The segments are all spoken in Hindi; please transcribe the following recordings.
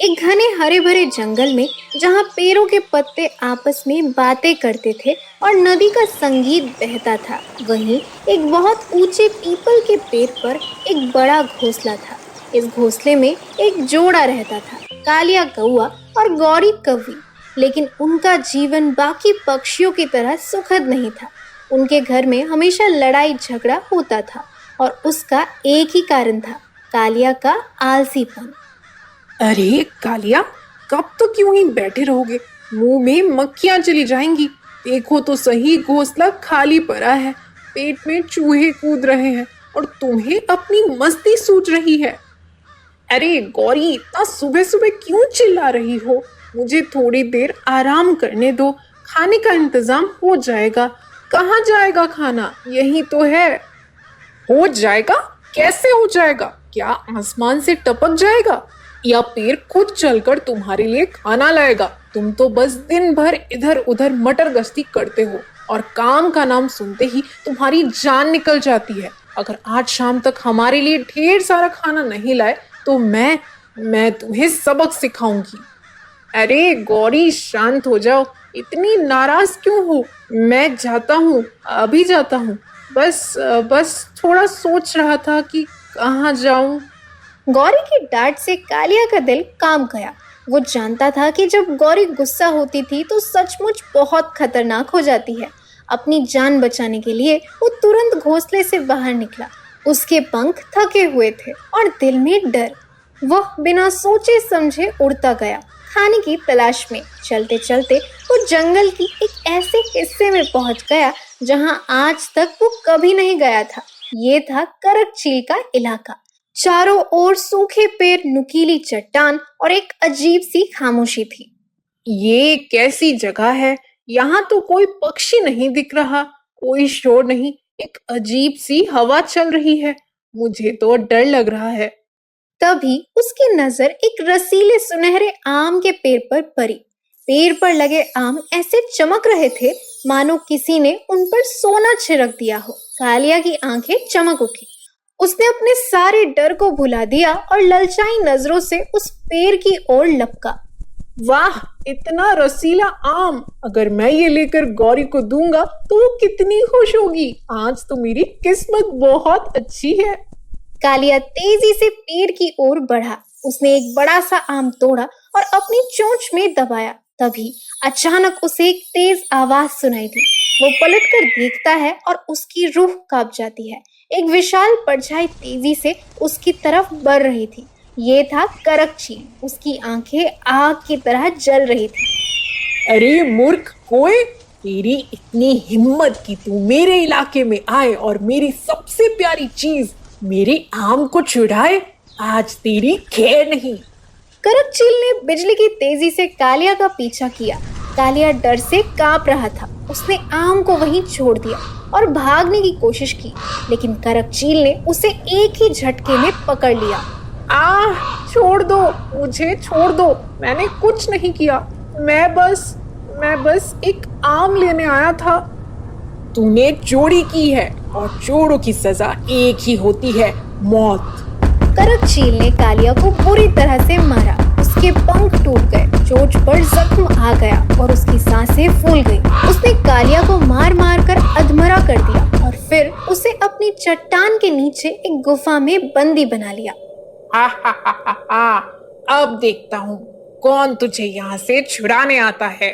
एक घने हरे भरे जंगल में जहाँ पेड़ों के पत्ते आपस में बातें करते थे और नदी का संगीत बहता था, वहीं एक बहुत ऊंचे पीपल के पेड़ पर एक बड़ा घोंसला था। इस घोंसले में एक जोड़ा रहता था, कालिया कौआ और गौरी कौवी। लेकिन उनका जीवन बाकी पक्षियों की तरह सुखद नहीं था। उनके घर में हमेशा लड़ाई झगड़ा होता था और उसका एक ही कारण था, कालिया का आलसीपन। अरे कालिया, कब तक यूं ही बैठे रहोगे? मुंह में मक्खियां चली जाएंगी। देखो तो सही, घोंसला खाली पड़ा है, पेट में चूहे कूद रहे हैं और तुम्हें अपनी मस्ती सूझ रही है। अरे गौरी, इतना सुबह सुबह क्यों चिल्ला रही हो? मुझे थोड़ी देर आराम करने दो, खाने का इंतजाम हो जाएगा। कहाँ जाएगा खाना? यही तो है। हो जाएगा? कैसे हो जाएगा? क्या आसमान से टपक जाएगा या पेड़ खुद चलकर तुम्हारे लिए खाना लाएगा? तुम तो बस दिन भर इधर उधर मटर गश्ती करते हो और काम का नाम सुनते ही तुम्हारी जान निकल जाती है। अगर आज शाम तक हमारे लिए ढेर सारा खाना नहीं लाए तो मैं तुम्हें सबक सिखाऊंगी। अरे गौरी, शांत हो जाओ, इतनी नाराज क्यों हो? मैं जाता हूँ, अभी जाता हूँ। बस थोड़ा सोच रहा था कि कहाँ जाऊं। गौरी की डांट से कालिया का दिल कांप गया। वो जानता था कि जब गौरी गुस्सा होती थी तो सचमुच बहुत खतरनाक हो जाती है। अपनी जान बचाने के लिए वो तुरंत घोंसले से बाहर निकला। उसके पंख थके हुए थे और दिल में डर। वह बिना सोचे समझे उड़ता गया, खाने की तलाश में। चलते चलते वो जंगल की एक ऐसे हिस्से में पहुंच गया जहां आज तक वो कभी नहीं गया था। ये था करक चील का इलाका। चारों ओर सूखे पेड़, नुकीली चट्टान और एक अजीब सी खामोशी थी। ये कैसी जगह है? यहाँ तो कोई पक्षी नहीं दिख रहा, कोई शोर नहीं, एक अजीब सी हवा चल रही है। मुझे तो डर लग रहा है। तभी उसकी नजर एक रसीले सुनहरे आम के पेड़ पर पड़ी। पेड़ पर लगे आम ऐसे चमक रहे थे मानो किसी ने उन पर सोना छिड़क दिया हो। कालिया की आंखें चमक उठी। उसने अपने सारे डर को भुला दिया और ललचाई नजरों से उस पेड़ की ओर लपका। वाह, इतना रसीला आम! अगर मैं ये लेकर गौरी को दूंगा तो वो कितनी खुश होगी। आज तो मेरी किस्मत बहुत अच्छी है। कालिया तेजी से पेड़ की ओर बढ़ा। उसने एक बड़ा सा आम तोड़ा और अपनी चोंच में दबाया। तभी अचानक उसे एक तेज आवाज सुनाई दी। वो पलटकर देखता है और उसकी रूह कांप जाती है। एक विशाल परछाई तेजी से उसकी तरफ बढ़ रही थी। ये था करक चील। उसकी आंखें आग की तरह जल रही थी। अरे मूर्ख कोए, तेरी इतनी हिम्मत कि तू मेरे इलाके में आए और मेरी सबसे प्यारी चीज मेरे आम को चुराए। आज तेरी खैर नहीं। करक चील ने बिजली की तेजी से कालिया का पीछा किया। कालिया डर से कांप रहा था। उसने आम को वहीं छोड़ दिया और भागने की कोशिश की, लेकिन करक चील ने उसे एक ही झटके में पकड़ लिया। छोड़ दो, मुझे छोड़ दो। मैंने कुछ नहीं किया। मैं बस एक आम लेने आया था। तूने चोरी की है और चोरों की सजा एक ही होती है, मौत। करक चील ने कालिया को बुरी तरह से मारा। उसके पंख टूट गए, चोंच पर जख्म आ गया और उसकी सांसें फूल गई। उसने कालिया को मार मार कर अधमरा कर दिया और फिर उसे अपनी चट्टान के नीचे एक गुफा में बंदी बना लिया। अब देखता हूँ कौन तुझे यहाँ से छुड़ाने आता है।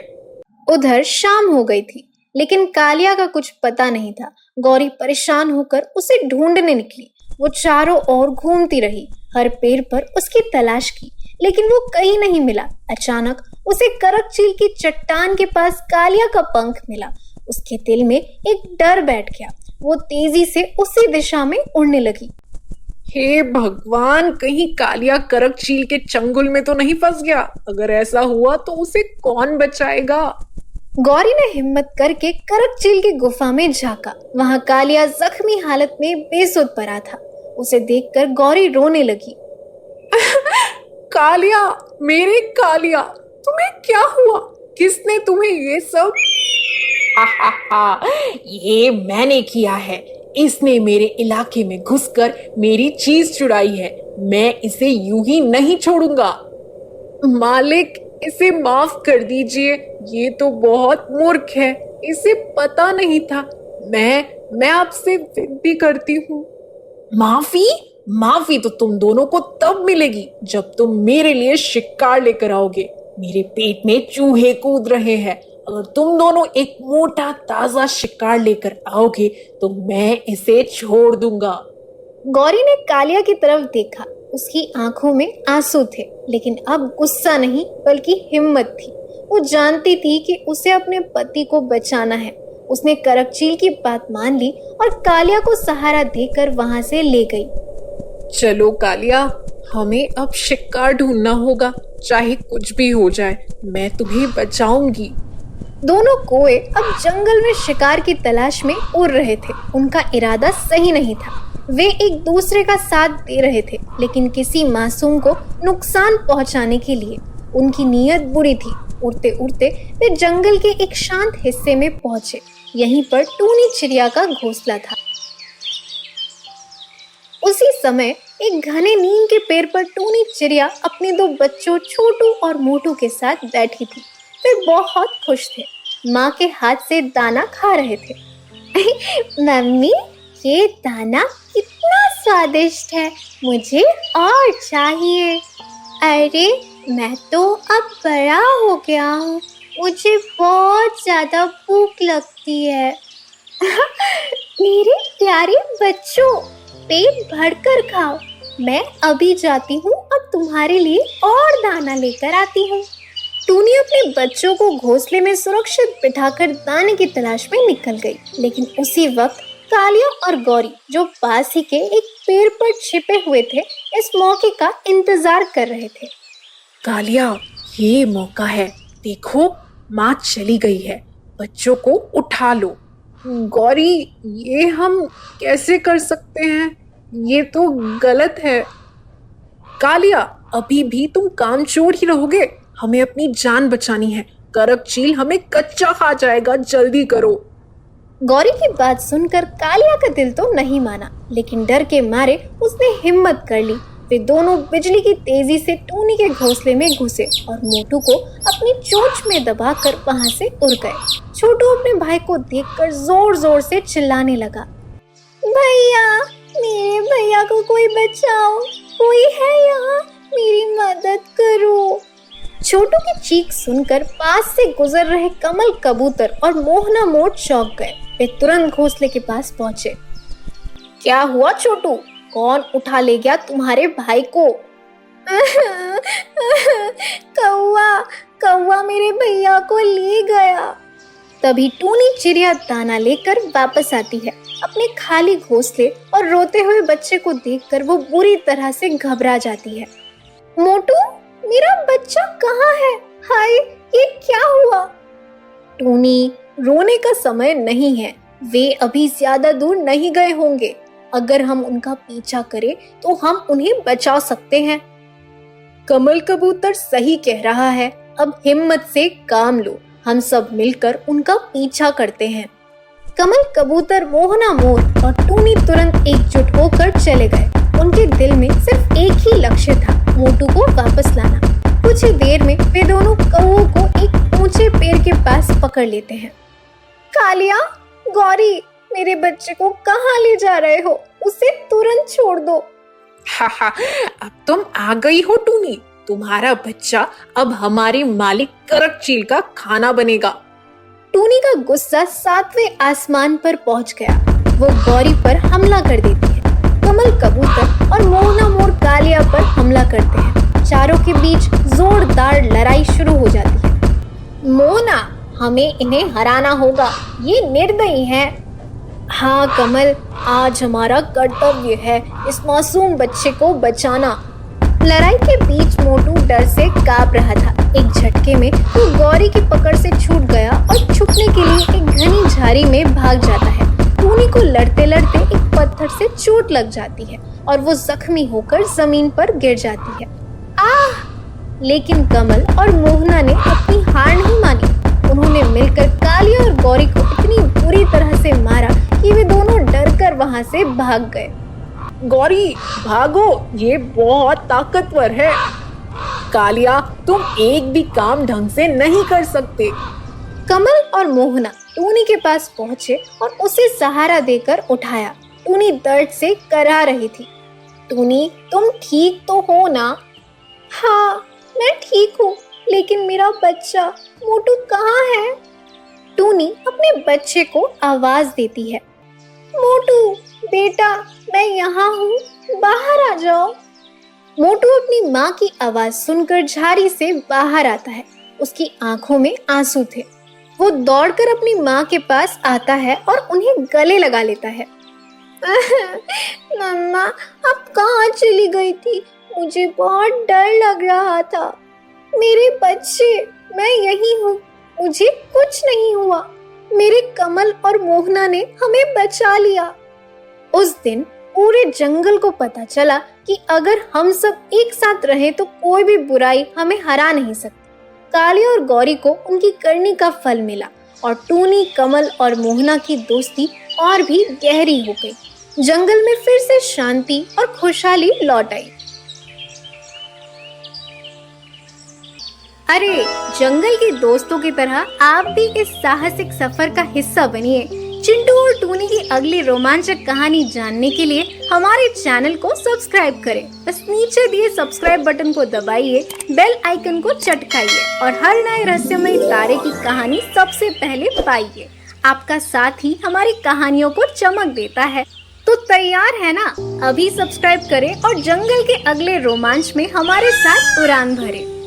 उधर शाम हो गई थी, लेकिन कालिया का कुछ पता नहीं था। गौरी परेशान होकर उसे ढूंढने निकली। वो चारों ओर घूमती रही, हर पेड़ पर उसकी तलाश की, लेकिन वो कहीं नहीं मिला। अचानक उसे करक चील की चट्टान के पास कालिया का पंख मिला। उसके दिल में एक डर बैठ गया। वो तेजी से उसी दिशा में उड़ने लगी। हे भगवान, कहीं कालिया करक चील के चंगुल में तो नहीं फंस गया? अगर ऐसा हुआ तो उसे कौन बचाएगा? गौरी ने हिम्मत करके करक चील की गुफा में झांका। वहां कालिया जख्मी हालत में बेसुध पड़ा था। उसे देखकर गौरी रोने लगी। कालिया, मेरे कालिया, तुम्हें क्या हुआ? किसने तुम्हें ये सब? ये मैंने किया है। इसने मेरे इलाके में घुसकर मेरी चीज चुराई है। मैं इसे यूं ही नहीं छोड़ूंगा। मालिक, इसे माफ कर दीजिए, ये तो बहुत मूर्ख है, इसे पता नहीं था। मैं आपसे विनती करती हूँ। माफी? माफी तो तुम दोनों को तब मिलेगी जब तुम मेरे लिए शिकार लेकर आओगे। मेरे पेट में चूहे कूद रहे हैं। अगर तुम दोनों एक मोटा ताजा शिकार लेकर आओगे तो मैं इसे छोड़ दूंगा। गौरी ने कालिया की तरफ देखा। उसकी आंखों में आंसू थे, लेकिन अब गुस्सा नहीं बल्कि हिम्मत थी। वो जानती थी कि उसे अपने पति को बचाना है। उसने करकचील की बात मान ली और कालिया को सहारा देकर वहां से ले गई। चलो कालिया, हमें अब शिकार ढूंढना होगा। चाहे कुछ भी हो जाए, मैं तुम्हें बचाऊंगी। दोनों कोए अब जंगल में शिकार की तलाश में उड़ रहे थे। उनका इरादा सही नहीं था। वे एक दूसरे का साथ दे रहे थे, लेकिन किसी मासूम को नुकसान पहुंचाने के लिए। उनकी नीयत बुरी थी। उड़ते उड़ते वे जंगल के एक शांत हिस्से में पहुंचे। यहीं पर टूनी चिड़िया का घोंसला था। उसी समय एक घने नीम के पेड़ पर टूनी चिड़िया अपने दो बच्चों छोटू और मोटू के साथ बैठी थी। वे बहुत खुश थे। माँ के हाथ से दाना खा रहे थे। मम्मी, ये दाना कितना स्वादिष्ट है, मुझे और चाहिए। अरे, मैं तो अब बड़ा हो गया हूँ, मुझे बहुत ज्यादा भूख लगती है। मेरे प्यारे बच्चों, पेट भरकर खाओ। मैं अभी जाती हूँ और तुम्हारे लिए और दाना लेकर आती हूँ। टूनी अपने बच्चों को घोंसले में सुरक्षित बिठाकर दाने की तलाश में निकल गई, लेकिन उसी वक्त कालिया और गौरी, जो पास ही के एक पेड़ पर छिपे हुए थे, इस मौके का इंतजार कर रहे थे। कालिया, ये मौका है। देखो, माँ चली गई है। बच्चों को उठा लो। गौरी, ये हम कैसे कर सकते हैं? ये तो गलत है। कालिया, अभी भी तुम कामचोर ही रहोगे। हमें अपनी जान बचानी है। करकचील हमें कच्चा खा जाएगा। जल्दी करो। गौरी की बात सुनकर कालिया का दिल तो नहीं माना, लेकिन डर के मारे उसने हिम्मत कर ली। वे दोनों बिजली की तेजी से टूनी के घोंसले में घुसे और मोटू को अपनी चोंच में दबाकर वहां से उड़ गए। छोटू अपने भाई को देखकर जोर जोर से चिल्लाने लगा, भैया, मेरे भैया को कोई बचाओ, कोई है यहाँ, मेरी मदद करो। छोटू की चीख सुनकर पास से गुजर रहे कमल कबूतर और मोहना मोर चौंक गए। वे तुरंत घोंसले के पास पहुंचे। क्या हुआ छोटू? कौन उठा ले गया तुम्हारे भाई को? कौवा मेरे भैया को ले गया। तभी टूनी चिड़िया दाना लेकर वापस आती है अपने खाली घोंसले, और रोते हुए बच्चे को देखकर वो बुरी तरह से घबरा जाती है। मोटू, मेरा बच्चा कहाँ है? हाय, ये क्या हुआ? टूनी, रोने का समय नहीं है। वे अभी ज्यादा दूर नहीं गए होंगे। अगर हम उनका पीछा करें तो हम उन्हें बचा सकते हैं। कमल कबूतर सही कह रहा है। अब हिम्मत से काम लो। हम सब मिलकर उनका पीछा करते हैं। कमल कबूतर, मोहना मोर और टूनी तुरंत एकजुट होकर चले गए। उनके दिल में सिर्फ एक ही लक्ष्य था, मोटू को वापस लाना। कुछ ही देर में वे दोनों कौओं को एक ऊंचे पेड़ के पास पकड़ लेते हैं। कालिया, गौरी, मेरे बच्चे को कहाँ ले जा रहे हो? उसे तुरंत छोड़ दो। अब तुम आ गई हो टूनी। तुम्हारा बच्चा अब हमारे मालिक करकचील का खाना बनेगा। टूनी का गुस्सा 7वें आसमान पर पहुंच गया। वो गौरी पर हमला कर देती है। कमल कबूतर और मोहना मोर कालिया पर हमला करते हैं। चारों के बीच जोरदार लड़ाई शुरू हो जाती है। मोहना, हमें इन्हें हराना होगा, ये निर्दयी हैं। हाँ कमल, आज हमारा कर्तव्य है इस मासूम बच्चे को बचाना। लड़ाई के बीच मोटू डर से कांप रहा था। एक झटके में वो गौरी की पकड़ से छूट गया और छुपने के लिए एक घनी झाड़ी में भाग जाता है। टूनी को लड़ते लड़ते एक पत्थर से चोट लग जाती है और वो जख्मी होकर जमीन पर गिर जाती है। आह! लेकिन कमल और मोहना ने अपनी हार नहीं मानी। उन्होंने मिलकर कालिया और गौरी को इतनी बुरी तरह से मारा कि वे दोनों डरकर वहां से भाग गए। गौरी, भागो, ये बहुत ताकतवर है। कालिया, तुम एक भी काम ढंग से नहीं कर सकते। कमल और मोहना टूनी के पास पहुंचे और उसे सहारा देकर उठाया। टूनी दर्द से करा रही थी। टूनी, तुम ठीक तो हो ना? हाँ, मैं ठीक हूँ, लेकिन मेरा बच्चा मोटू कहाँ है? टूनी अपने बच्चे को आवाज देती है। मोटू बेटा, मैं यहाँ हूँ, बाहर आ जाओ। मोटू अपनी माँ की आवाज सुनकर झाड़ी से बाहर आता है। उसकी आंखों में आंसू थे। वो दौड़कर अपनी माँ के पास आता है और उन्हें गले लगा लेता है। मम्मा, आप कहाँ चली गई थी? मुझे बहुत डर लग रहा था। मेरे बच्चे, मैं यही हूँ, मुझे कुछ नहीं हुआ। मेरे कमल और मोहना ने हमें बचा लिया। उस दिन पूरे जंगल को पता चला कि अगर हम सब एक साथ रहें तो कोई भी बुराई हमें हरा नहीं सकती। कालिया और गौरी को उनकी करनी का फल मिला और टूनी, कमल और मोहना की दोस्ती और भी गहरी हो गई। जंगल में फिर से शांति और खुशहाली लौट आई। अरे, जंगल के दोस्तों की तरह आप भी इस साहसिक सफर का हिस्सा बनिए। चिंटू और टूनी की अगली रोमांचक कहानी जानने के लिए हमारे चैनल को सब्सक्राइब करें। बस नीचे दिए सब्सक्राइब बटन को दबाइए, बेल आइकन को चटकाइए और हर नए रहस्यमय तारे की कहानी सबसे पहले पाइए। आपका साथ ही हमारी कहानियों को चमक देता है। तो तैयार है ना? अभी सब्सक्राइब करें और जंगल के अगले रोमांच में हमारे साथ उड़ान भरें।